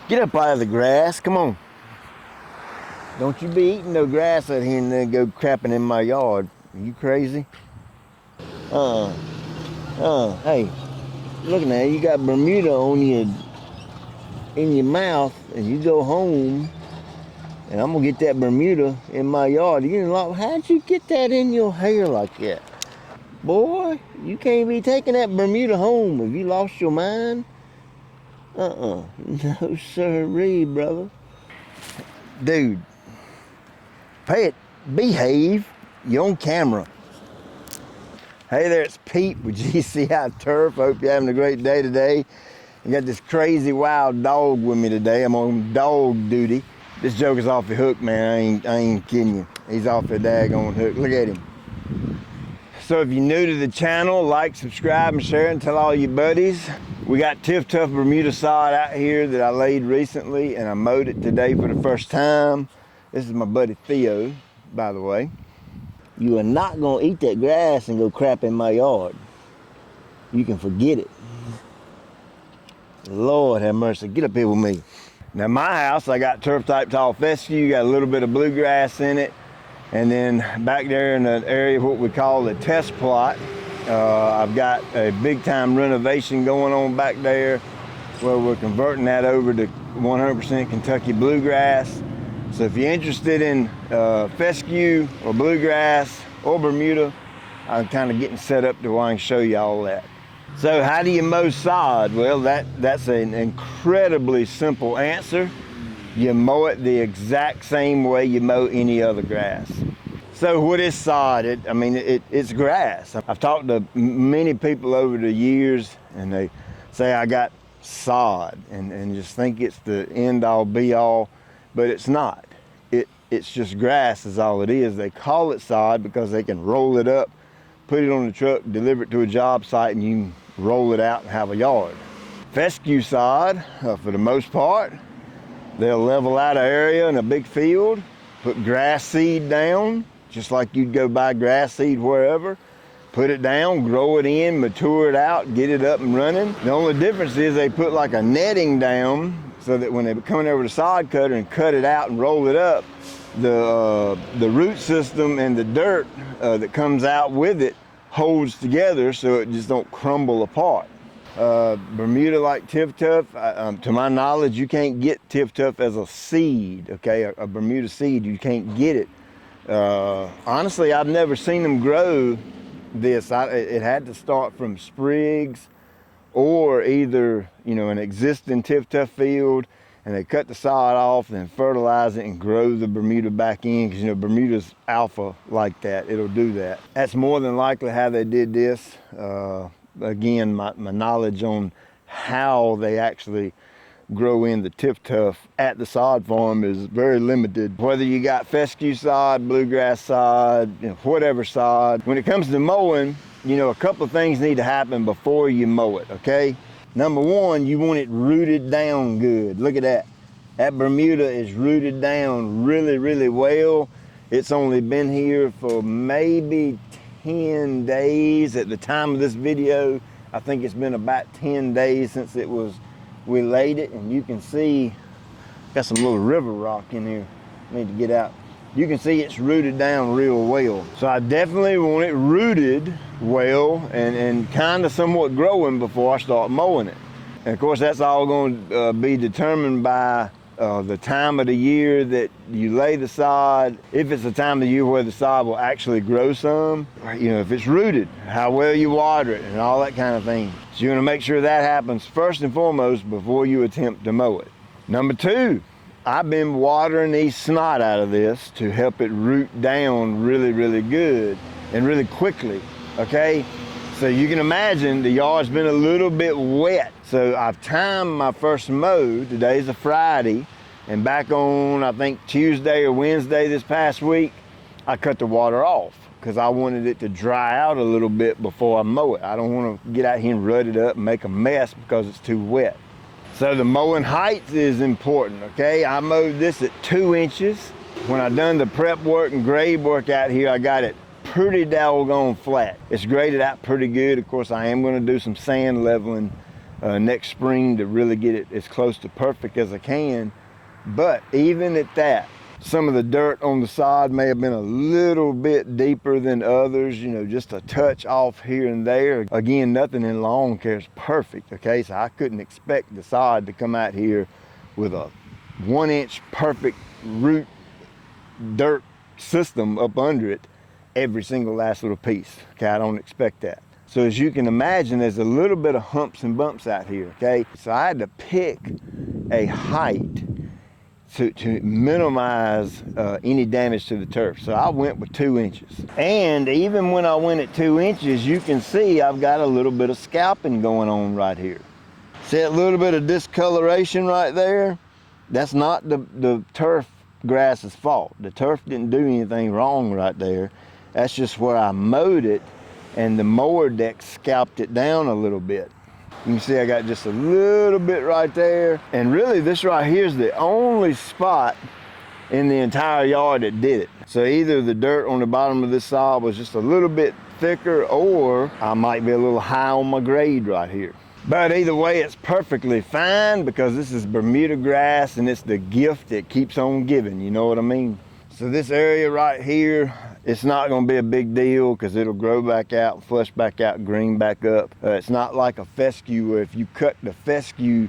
Get up out of the grass, come on. Don't you be eating no grass out here and then go crapping in my yard. Are you crazy? Hey, look now, you got Bermuda in your mouth, and you go home, and I'm gonna get that Bermuda in my yard. You know, like, how'd you get that in your hair like that? Boy, you can't be taking that Bermuda home. Have you lost your mind? No sirree, brother. Dude, behave. You're on camera. Hey there, it's Pete with GCI Turf. Hope you're having a great day today. I got this crazy wild dog with me today. I'm on dog duty. This joker's off the hook, man. I ain't kidding you. He's off the daggone hook. Look at him. So if you're new to the channel, like, subscribe, and share, and tell all your buddies. We got Tiff Tough Bermuda sod out here that I laid recently, and I mowed it today for the first time. This is my buddy Theo, by the way. You are not gonna eat that grass and go crap in my yard. You can forget it. Lord have mercy, get up here with me. Now my house, I got turf type tall fescue, got a little bit of bluegrass in it. And then back there in the area of what we call the test plot, I've got a big time renovation going on back there where we're converting that over to 100% Kentucky bluegrass. So if you're interested in fescue or bluegrass or Bermuda, I'm kind of getting set up to where I can show you all that. So how do you mow sod? Well, that's an incredibly simple answer. You mow it the exact same way you mow any other grass. So what is sod? It's grass. I've talked to many people over the years and they say I got sod and just think it's the end all be all, but it's not. It's just grass is all it is. They call it sod because they can roll it up, put it on the truck, deliver it to a job site, and you can roll it out and have a yard. Fescue sod, for the most part, they'll level out an area in a big field, put grass seed down, just like you'd go buy grass seed wherever, put it down, grow it in, mature it out, get it up and running. The only difference is they put like a netting down so that when they're coming over the sod cutter and cut it out and roll it up, the root system and the dirt that comes out with it holds together so it just don't crumble apart. Bermuda like Tiff Tough, to my knowledge, you can't get Tiff Tough as a seed, okay? A Bermuda seed, you can't get it. Honestly, I've never seen them grow this. It had to start from sprigs or either, an existing Tiff Tough field, and they cut the sod off, then fertilize it and grow the Bermuda back in, because Bermuda's alpha like that. It'll do that. That's more than likely how they did this. Again, my knowledge on how they actually grow in the Tiff Tough at the sod farm is very limited. Whether you got fescue sod, bluegrass sod, whatever sod. When it comes to mowing, a couple of things need to happen before you mow it, okay? Number one, you want it rooted down good. Look at that. That Bermuda is rooted down really, really well. It's only been here for maybe 10 days at the time of this video. I think it's been about 10 days since we laid it, and you can see got some little river rock in here. Need to get out. You can see it's rooted down real well. So I definitely want it rooted well and kind of somewhat growing before I start mowing it. And of course that's all going to be determined by the time of the year that you lay the sod. If it's the time of the year where the sod will actually grow some, if it's rooted, how well you water it and all that kind of thing. So you want to make sure that happens first and foremost before you attempt to mow it. Number two, I've been watering the snot out of this to help it root down really, really good and really quickly, okay? So you can imagine the yard's been a little bit wet. So I've timed my first mow. Today's a Friday, and back on, I think, Tuesday or Wednesday this past week, I cut the water off because I wanted it to dry out a little bit before I mow it. I don't want to get out here and rut it up and make a mess because it's too wet. So the mowing height is important, okay? I mowed this at 2 inches. When I done the prep work and grade work out here, I got it pretty doggone flat. It's graded out pretty good. Of course, I am gonna do some sand leveling next spring to really get it as close to perfect as I can. But even at that, some of the dirt on the sod may have been a little bit deeper than others, you know, just a touch off here and there. Again, nothing in lawn care is perfect, okay? So I couldn't expect the sod to come out here with a 1-inch perfect root dirt system up under it, every single last little piece, okay? I don't expect that. So as you can imagine, there's a little bit of humps and bumps out here, okay? So I had to pick a height to minimize any damage to the turf. So I went with 2 inches. And even when I went at 2 inches, you can see I've got a little bit of scalping going on right here. See that little bit of discoloration right there? That's not the turf grass's fault. The turf didn't do anything wrong right there. That's just where I mowed it, and the mower deck scalped it down a little bit. You can see I got just a little bit right there. And really this right here is the only spot in the entire yard that did it. So either the dirt on the bottom of this sod was just a little bit thicker, or I might be a little high on my grade right here. But either way, it's perfectly fine because this is Bermuda grass and it's the gift that keeps on giving, you know what I mean? So this area right here, it's not going to be a big deal because it'll grow back out, flush back out, green back up. It's not like a fescue where if you cut the fescue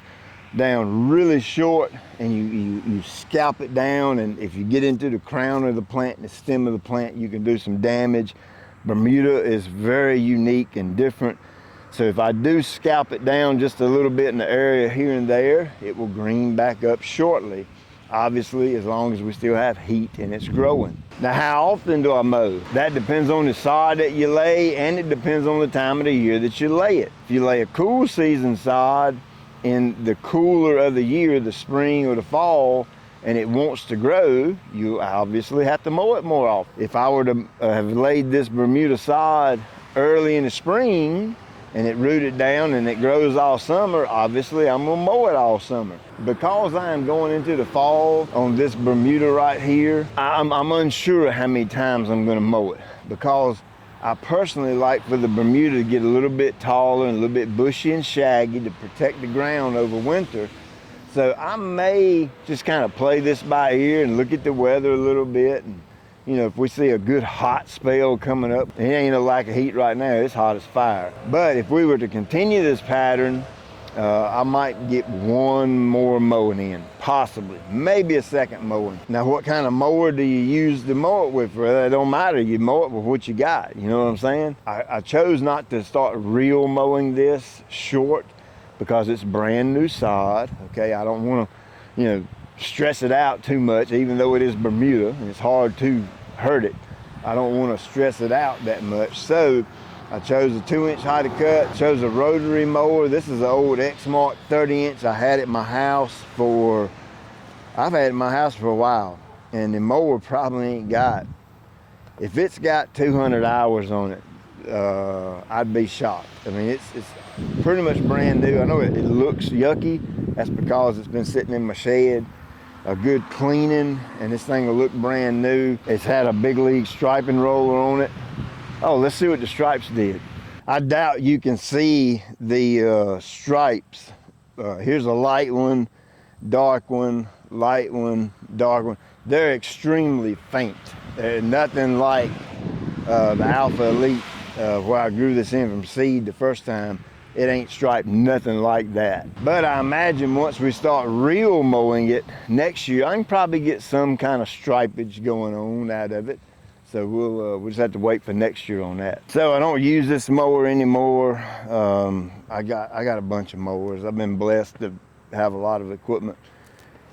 down really short and you scalp it down, and if you get into the crown of the plant and the stem of the plant, you can do some damage. Bermuda is very unique and different. So if I do scalp it down just a little bit in the area here and there, it will green back up shortly. Obviously, as long as we still have heat and it's growing. Now, how often do I mow? That depends on the sod that you lay, and it depends on the time of the year that you lay it. If you lay a cool season sod in the cooler of the year, the spring or the fall, and it wants to grow, you obviously have to mow it more often. If I were to have laid this Bermuda sod early in the spring, and it rooted down and it grows all summer, obviously I'm gonna mow it all summer. Because I am going into the fall on this Bermuda right here, I'm unsure how many times I'm gonna mow it, because I personally like for the Bermuda to get a little bit taller and a little bit bushy and shaggy to protect the ground over winter. So I may just kind of play this by ear and look at the weather a little bit. And you know, if we see a good hot spell coming up, it ain't no lack of heat right now, it's hot as fire. But if we were to continue this pattern, I might get one more mowing in, possibly, maybe a second mowing. Now, what kind of mower do you use to mow it with? Well, it don't matter, you mow it with what you got, you know what I'm saying? I chose not to start real mowing this short because it's brand new sod, okay? I don't wanna, you know, stress it out too much, even though it is Bermuda and it's hard to hurt it. I don't want to stress it out that much. So I chose a 2-inch height of cut, chose a rotary mower. This is an old Exmark 30-inch. I had it in my house I've had it in my house for a while, and the mower probably ain't got, if it's got 200 hours on it, I'd be shocked. I mean, it's pretty much brand new. I know it looks yucky. That's because it's been sitting in my shed. A good cleaning, and this thing will look brand new. It's had a big league striping roller on it. Oh, let's see what the stripes did. I doubt you can see the stripes. Here's a light one, dark one, light one, dark one. They're extremely faint. They're nothing like the Alpha Elite where I grew this in from seed the first time. It ain't striped nothing like that. But I imagine once we start real mowing it next year, I can probably get some kind of stripage going on out of it. So we'll just have to wait for next year on that. So I don't use this mower anymore. I got a bunch of mowers. I've been blessed to have a lot of equipment.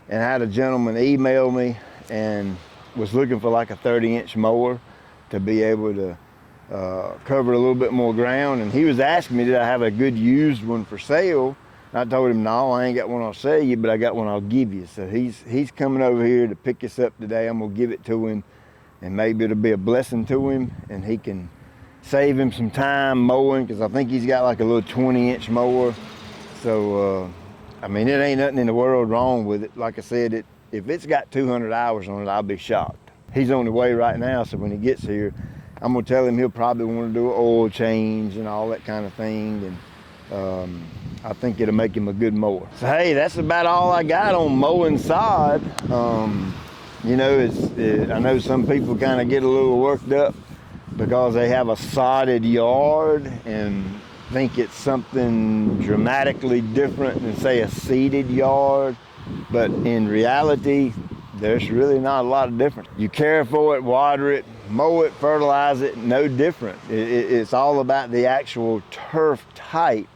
And I had a gentleman email me and was looking for like a 30-inch mower to be able to cover a little bit more ground, and he was asking me, did I have a good used one for sale? And I told him, no, I ain't got one I'll sell you, but I got one I'll give you. So he's coming over here to pick us up today. I'm gonna give it to him, and maybe it'll be a blessing to him, and he can save him some time mowing, because I think he's got like a little 20-inch mower. So I mean, it ain't nothing in the world wrong with it. Like I said, if it's got 200 hours on it, I'll be shocked. He's on the way right now, so when he gets here, I'm gonna tell him he'll probably want to do an oil change and all that kind of thing. And I think it'll make him a good mower. So hey, that's about all I got on mowing sod. You know, I know some people kind of get a little worked up because they have a sodded yard and think it's something dramatically different than, say, a seeded yard. But in reality, there's really not a lot of difference. You care for it, water it, mow it, fertilize it, no different. It's all about the actual turf type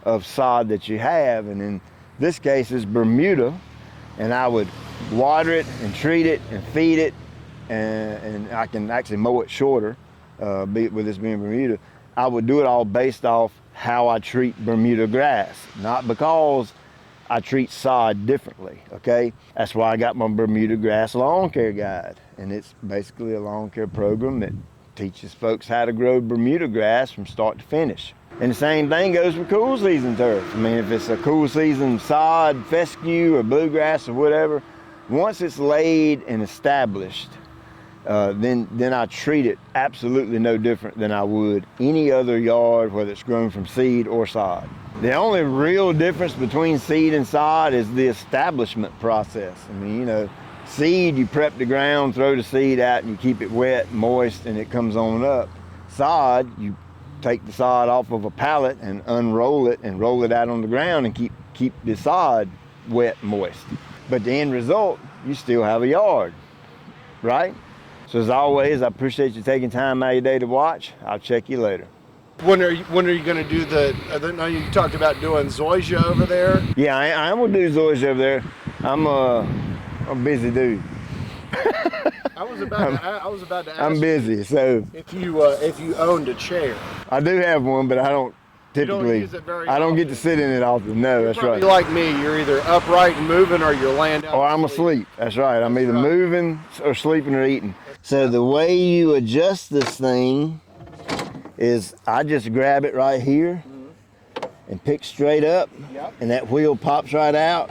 of sod that you have. And in this case, it's Bermuda. And I would water it and treat it and feed it. And I can actually mow it shorter, with this being Bermuda. I would do it all based off how I treat Bermuda grass, not because I treat sod differently, okay? That's why I got my Bermuda grass lawn care guide. And it's basically a lawn care program that teaches folks how to grow Bermuda grass from start to finish. And the same thing goes for cool season turf. I mean, if it's a cool season sod, fescue, or bluegrass or whatever, once it's laid and established, then I treat it absolutely no different than I would any other yard, whether it's grown from seed or sod. The only real difference between seed and sod is the establishment process. I mean, you know, seed, you prep the ground, throw the seed out, and you keep it wet, moist, and it comes on up. Sod, you take the sod off of a pallet and unroll it and roll it out on the ground and keep the sod wet, moist. But the end result, you still have a yard, right? So as always, I appreciate you taking time out of your day to watch. I'll check you later. When are you going to do I know you talked about doing zoysia over there. Yeah, I am going to do zoysia over there. I'm a busy dude. I was about to ask I'm busy, so if you owned a chair. I do have one, but I don't typically. You don't use it very I don't often. get to sit in it often. No, that's right. You're like me. You're either upright and moving, or you're laying down. Or I'm asleep. That's right. I'm either moving or sleeping or eating. So the way you adjust this thing is I just grab it right here and pick straight up, and that wheel pops right out.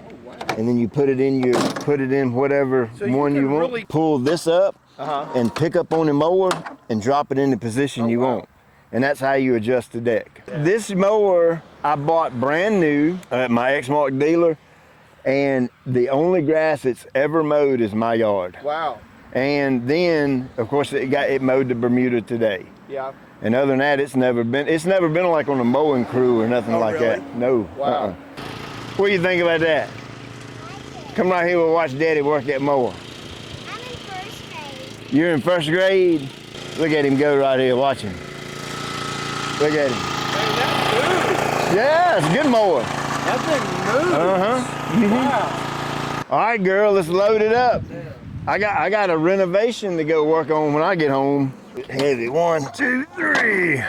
And then you put it in whatever one you want. Really pull this up and pick up on the mower and drop it in the position you want. And that's how you adjust the deck. Yeah. This mower I bought brand new at my Exmark dealer, and the only grass it's ever mowed is my yard. Wow. And then, of course, it mowed the Bermuda today. Yeah. And other than that, it's never been like on a mowing crew or nothing like really? that. No. Wow. What do you think about that? Come right here, we'll watch Daddy work that mower. I'm in first grade. You're in first grade? Look at him go right here, watch him. Look at him. Hey, that moves. Yeah, it's a good mower. That thing moves. Uh-huh. Wow. All right, girl, let's load it up. Yeah. I got a renovation to go work on when I get home. Heavy, 1, 2, 3.